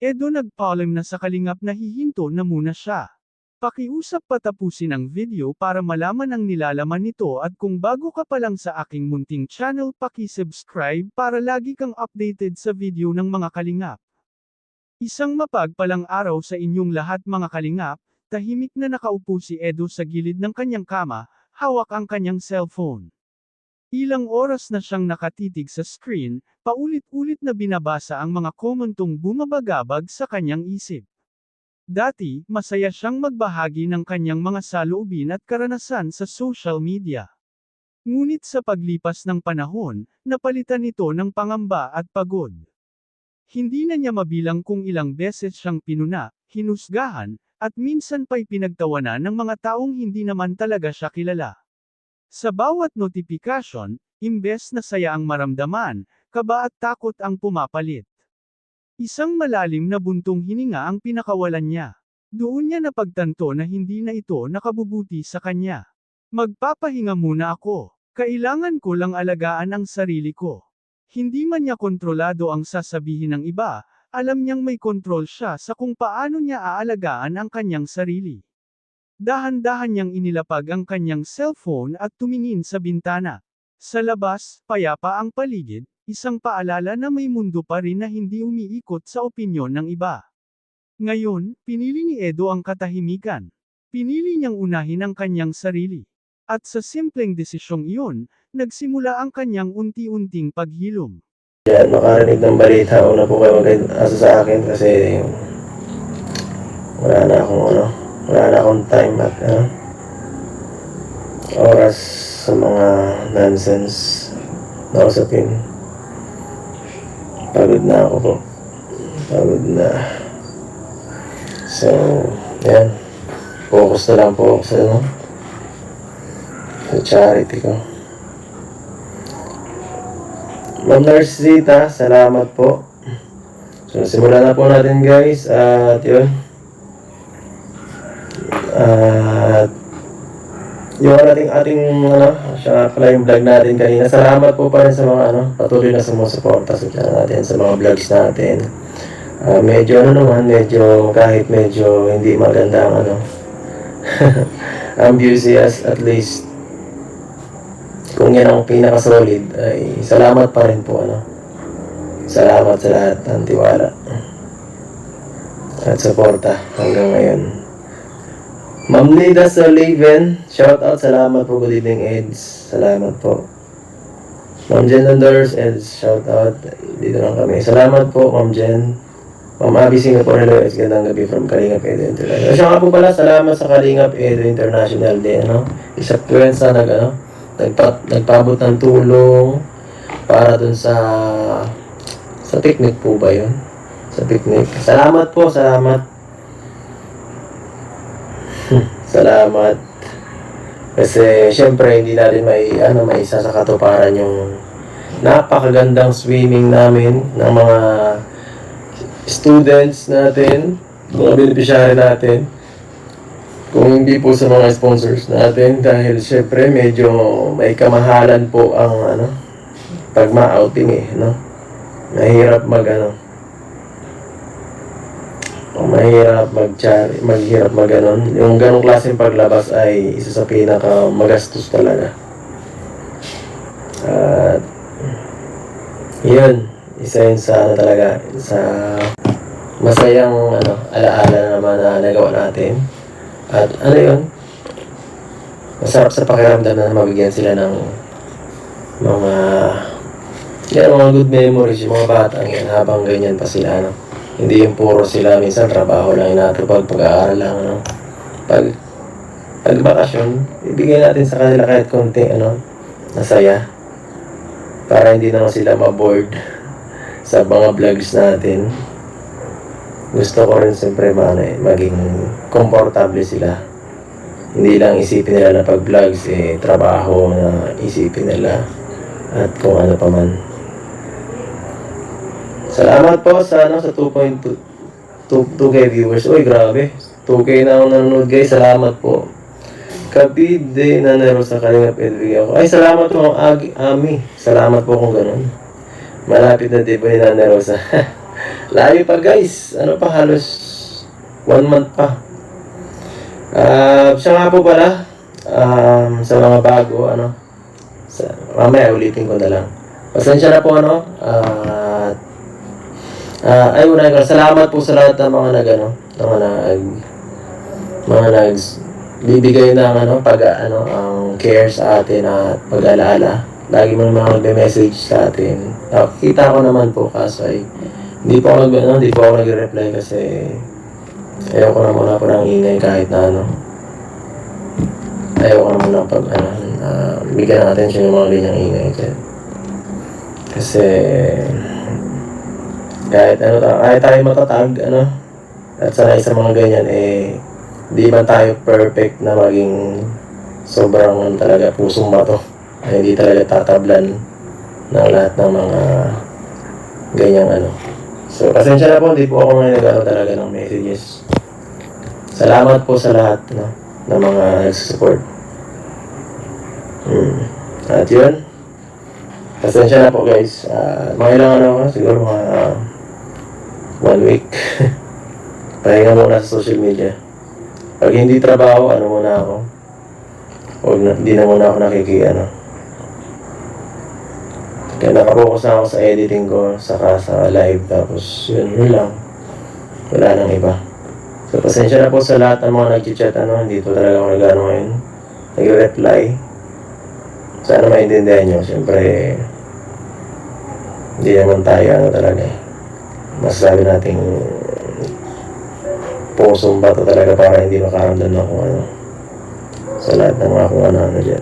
Edo nagpaalam na sa kalingap na hihinto na muna siya. Pakiusap patapusin ang video para malaman ang nilalaman nito at kung bago ka pa lang sa aking munting channel paki-subscribe para lagi kang updated sa video ng mga kalingap. Isang mapagpalang araw sa inyong lahat mga kalingap, tahimik na nakaupo si Edo sa gilid ng kanyang kama, hawak ang kanyang cellphone. Ilang oras na siyang nakatitig sa screen, paulit-ulit na binabasa ang mga komentong bumabagabag sa kanyang isip. Dati, masaya siyang magbahagi ng kanyang mga saloobin at karanasan sa social media. Ngunit sa paglipas ng panahon, napalitan ito ng pangamba at pagod. Hindi na niya mabilang kung ilang beses siyang pinuna, hinusgahan, at minsan pa'y pinagtawanan ng mga taong hindi naman talaga siya kilala. Sa bawat notifikasyon, imbes na saya ang maramdaman, kaba at takot ang pumapalit. Isang malalim na buntong hininga ang pinakawalan niya. Doon niya napagtanto na hindi na ito nakabubuti sa kanya. Magpapahinga muna ako. Kailangan ko lang alagaan ang sarili ko. Hindi man niya kontrolado ang sasabihin ng iba, alam niyang may kontrol siya sa kung paano niya aalagaan ang kanyang sarili. Dahan-dahan niyang inilapag ang kanyang cellphone at tumingin sa bintana. Sa labas, payapa ang paligid, isang paalala na may mundo pa rin na hindi umiikot sa opinyon ng iba. Ngayon, pinili ni Edo ang katahimikan. Pinili niyang unahin ang kanyang sarili. At sa simpleng desisyong iyon, nagsimula ang kanyang unti-unting paghilom. Yan, makarinig ng balita, una po kayo mag-asa sa akin kasi wala na akong time at oras sa mga nonsense na usapin. Pagod na ako po. Pagod na. So, yan. Focus na lang po ako sa charity ko. Ma'am Nurse Zita, salamat po. So, simulan na po natin guys. At yun. At yung ating siya pala yung vlog natin kanina. Salamat po pa rin sa mga patuloy na sumusuporta sa channel natin, sa mga vlogs natin. Medyo kahit medyo hindi maganda ang ang views, at least kung yan ang pinaka-solid ay salamat pa rin po salamat sa lahat ng tiwala at suporta hanggang ngayon. Ma'am Lida Sullivan, shout out, salamat po, good evening Eds, salamat po. Ma'am Jen Andors, Eds, shout out, dito lang kami, salamat po Ma'am Jen. Ma'am Abby Singapore, hello Eds, gandang gabi from Kalingap Edo International. Siya nga po pala, salamat sa Kalingap Edo International din, isa sa nagpabot ng tulong para dun sa picnic po ba yun? Sa picnic. Salamat po, salamat. Salamat. Kasi syempre hindi natin maisa sa katuparan yung napakagandang swimming namin ng mga students natin, mga beneficiary natin. Kung hindi po sa mga sponsors natin, dahil syempre medyo may kamahalan po ang pag ma-outing mahirap maghirap yung ganong klaseng paglabas ay isa sa pinaka magastos talaga. At yun, isa yun sa talaga sa masayang alaala naman na nagawa natin. At yun, masarap sa pakiramdam na mabigyan sila ng mga good memories, yung mga batang yan habang ganyan pa sila Hindi yung puro sila minsan trabaho lang inatupag, pag-aaral lang Pag bakasyon, ibigay natin sa kanila kahit konti nasaya para hindi naman sila ma-bored sa mga vlogs natin. Gusto ko rin siyempre maging komportable sila. Hindi lang isipin nila na pag-vlogs trabaho na isipin nila at kung ano pa man. Salamat po sa 2.2k viewers. Uy, grabe. 2k na akong nanonood guys. Salamat po. Kabide na nero sa Kalingap Edwig ako. Ay, salamat po Ami. Salamat po kung ganun. Malapit na di ba ni Nana Rosa? Layo pa guys. Ano pa, halos 1 month pa. Siya nga po pala, sa mga bago, mamaya ulitin ko na lang. Pasensya na po, ay una ko, salamat po sa lahat ng mga bibigay ng ang care sa atin at pag-alaala. Lagi mo naman magme-message sa atin. Nakikita ko naman po, kaso ay hindi po ako nag-reply kasi ayaw ko na muna po ng ingay kahit na ayaw ko na muna bigyan ng attention yung mga ganyang ingay kasi kahit tayo matatag at sanay sa mga ganyan di man tayo perfect na maging sobrang talaga pusong bato ay hindi talaga tatablan ng lahat ng mga ganyang so pasensya na po, hindi po ako ngayon talaga ng messages. Salamat po sa lahat ng mga nagsusupport. At yun, pasensya na po guys, mga ilang siguro mga 1 week pahinga muna sa social media. Pag hindi trabaho, muna ako. Hindi na muna ako Kaya nakapokus na ako sa editing ko, saka sa live, tapos yun lang. Wala nang iba. So, pasensya na po sa lahat ng mga nag-chat, hindi po talaga ako ngayon. Nag-reply. Sana maintindihan nyo. Siyempre, hindi naman tayo talaga. Masasabi nating pusong bato talaga para hindi makaramdam na kung sa lahat ng mga kung ano dyan.